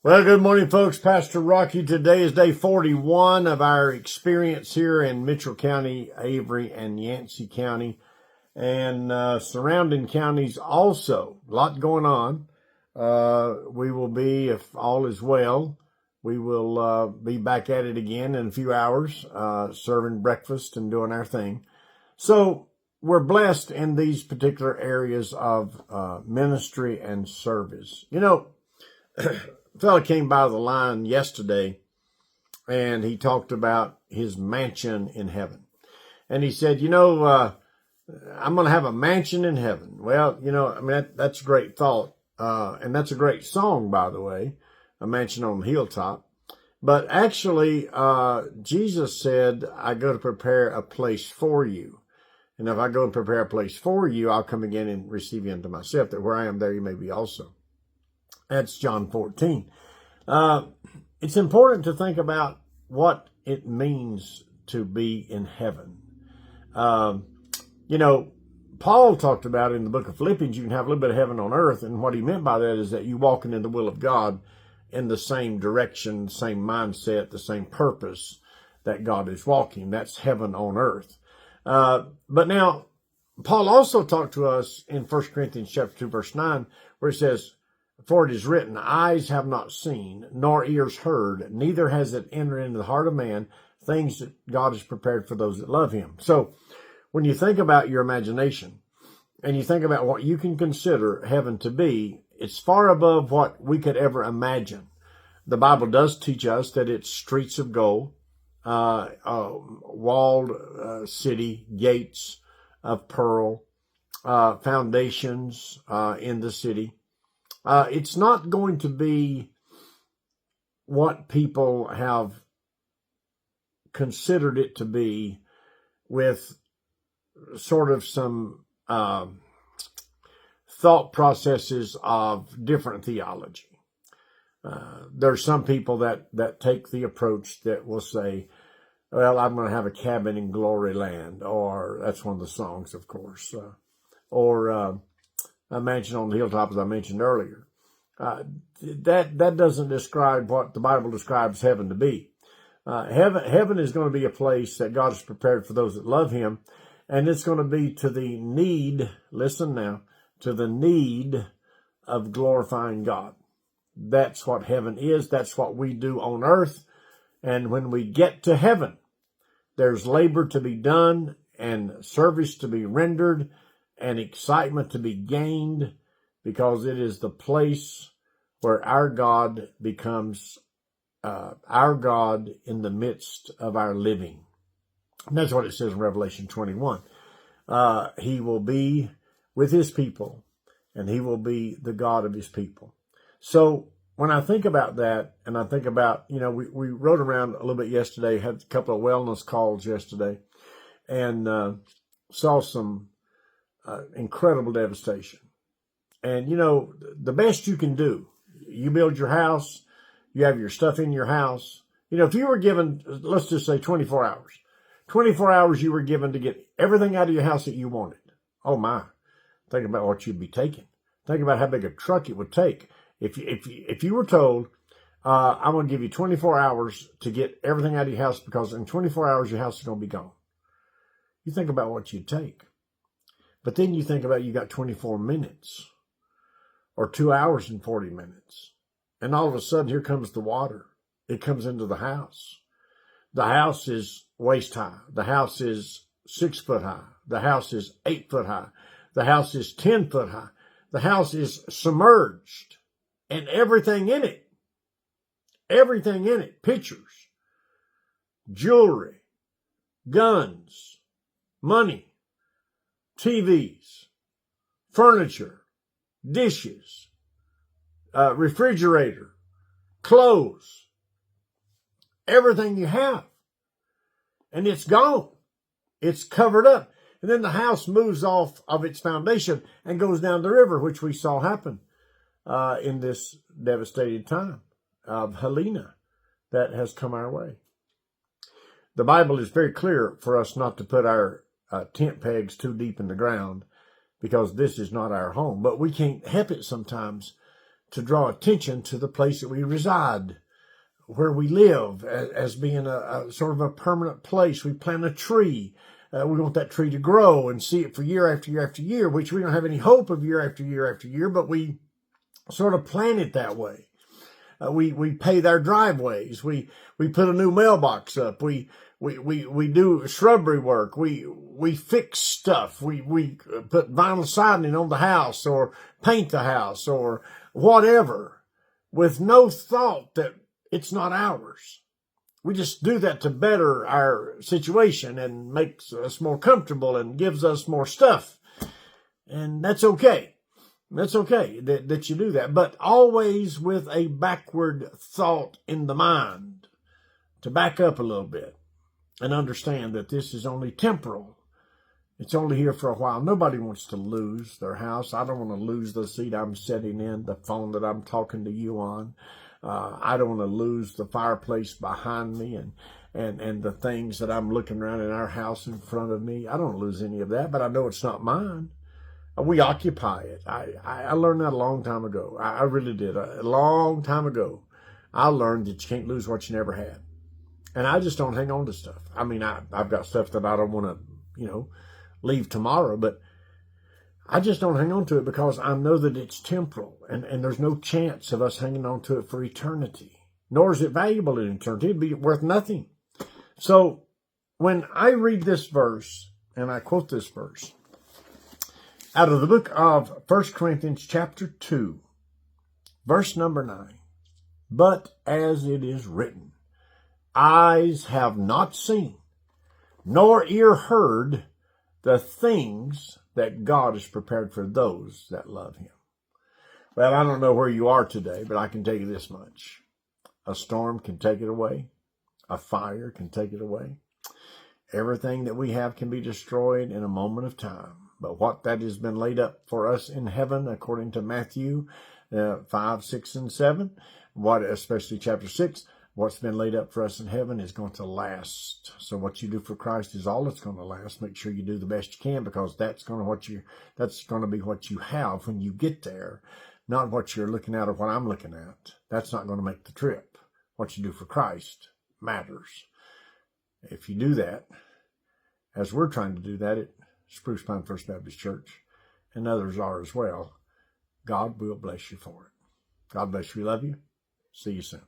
Well, good morning, folks. Pastor Rocky. Today is day 41 of our experience here in Mitchell County, Avery, and Yancey County, and surrounding counties also. A lot going on. We will be, if all is well, we will be back at it again in a few hours, serving breakfast and doing our thing. So we're blessed in these particular areas of ministry and service. You know, a fella came by the line yesterday and he talked about his mansion in heaven. And he said, I'm going to have a mansion in heaven. Well, that's a great thought. And that's a great song, by the way, A Mansion on the Hilltop. But actually, Jesus said, I go to prepare a place for you. And if I go and prepare a place for you, I'll come again and receive you unto myself, that where I am, there you may be also. That's John 14. It's important to think about what it means to be in heaven. Paul talked about in the book of Philippians, you can have a little bit of heaven on earth. And what he meant by that is that you walking in the will of God in the same direction, same mindset, the same purpose that God is walking. That's heaven on earth. But now, Paul also talked to us in 1 Corinthians chapter 2, verse 9, where he says, for it is written, eyes have not seen, nor ears heard, neither has it entered into the heart of man, things that God has prepared for those that love him. So when you think about your imagination and you think about what you can consider heaven to be, it's far above what we could ever imagine. The Bible does teach us that it's streets of gold, walled city, gates of pearl, foundations in the city. It's not going to be what people have considered it to be, with sort of some thought processes of different theology. There's some people that take the approach that will say, well, I'm going to have a cabin in glory land, or that's one of the songs, of course, or a mansion on the hilltop, as I mentioned earlier. That doesn't describe what the Bible describes heaven to be. Heaven is going to be a place that God has prepared for those that love him, and it's going to be to the need, listen now, to the need of glorifying God. That's what heaven is. That's what we do on earth. And when we get to heaven, there's labor to be done and service to be rendered and excitement to be gained, because it is the place where our God becomes our God in the midst of our living. And that's what it says in Revelation 21. He will be with his people, and he will be the God of his people. So when I think about that, and I think about, we rode around a little bit yesterday, had a couple of wellness calls yesterday, and saw some incredible devastation. And, the best you can do, you build your house, you have your stuff in your house. If you were given, let's just say 24 hours you were given to get everything out of your house that you wanted. Oh my, think about what you'd be taking. Think about how big a truck it would take. If you were told, I'm going to give you 24 hours to get everything out of your house, because in 24 hours your house is going to be gone. You think about what you'd take. But then you think about you got 24 minutes or 2 hours and 40 minutes. And all of a sudden, here comes the water. It comes into the house. The house is waist high. The house is 6 foot high. The house is 8 foot high. The house is 10 foot high. The house is submerged, and everything in it, pictures, jewelry, guns, money, TVs, furniture, dishes, refrigerator, clothes, everything you have. And it's gone. It's covered up. And then the house moves off of its foundation and goes down the river, which we saw happen in this devastated time of Helena that has come our way. The Bible is very clear for us not to put our tent pegs too deep in the ground, because this is not our home. But we can't help it sometimes to draw attention to the place that we reside, where we live, as being a sort of a permanent place. We plant a tree. We want that tree to grow and see it for year after year after year, which we don't have any hope of year after year after year, but we sort of plan it that way. We pave our driveways. We put a new mailbox up. We do shrubbery work. We fix stuff. We put vinyl siding on the house, or paint the house, or whatever, with no thought that it's not ours. We just do that to better our situation and makes us more comfortable and gives us more stuff. And that's okay. That's okay that you do that, but always with a backward thought in the mind, to back up a little bit and understand that this is only temporal. It's only here for a while. Nobody wants to lose their house. I don't want to lose the seat I'm sitting in, the phone that I'm talking to you on. I don't want to lose the fireplace behind me and the things that I'm looking around in our house in front of me. I don't lose any of that, but I know it's not mine. We occupy it. I learned that a long time ago. I really did. A long time ago, I learned that you can't lose what you never had. And I just don't hang on to stuff. I mean, I've got stuff that I don't want to, leave tomorrow, but I just don't hang on to it because I know that it's temporal, and there's no chance of us hanging on to it for eternity. Nor is it valuable in eternity. It'd be worth nothing. So when I read this verse, and I quote this verse, out of the book of 1 Corinthians chapter 2, verse number 9. But as it is written, eyes have not seen, nor ear heard the things that God has prepared for those that love him. Well, I don't know where you are today, but I can tell you this much. A storm can take it away. A fire can take it away. Everything that we have can be destroyed in a moment of time. But what that has been laid up for us in heaven, according to Matthew 5, 6, and 7, especially chapter 6, what's been laid up for us in heaven is going to last. So what you do for Christ is all that's going to last. Make sure you do the best you can, because that's going to be what you have when you get there, not what you're looking at or what I'm looking at. That's not going to make the trip. What you do for Christ matters. If you do that, as we're trying to do that at Spruce Pine First Baptist Church, and others are as well, God will bless you for it. God bless you. We love you. See you soon.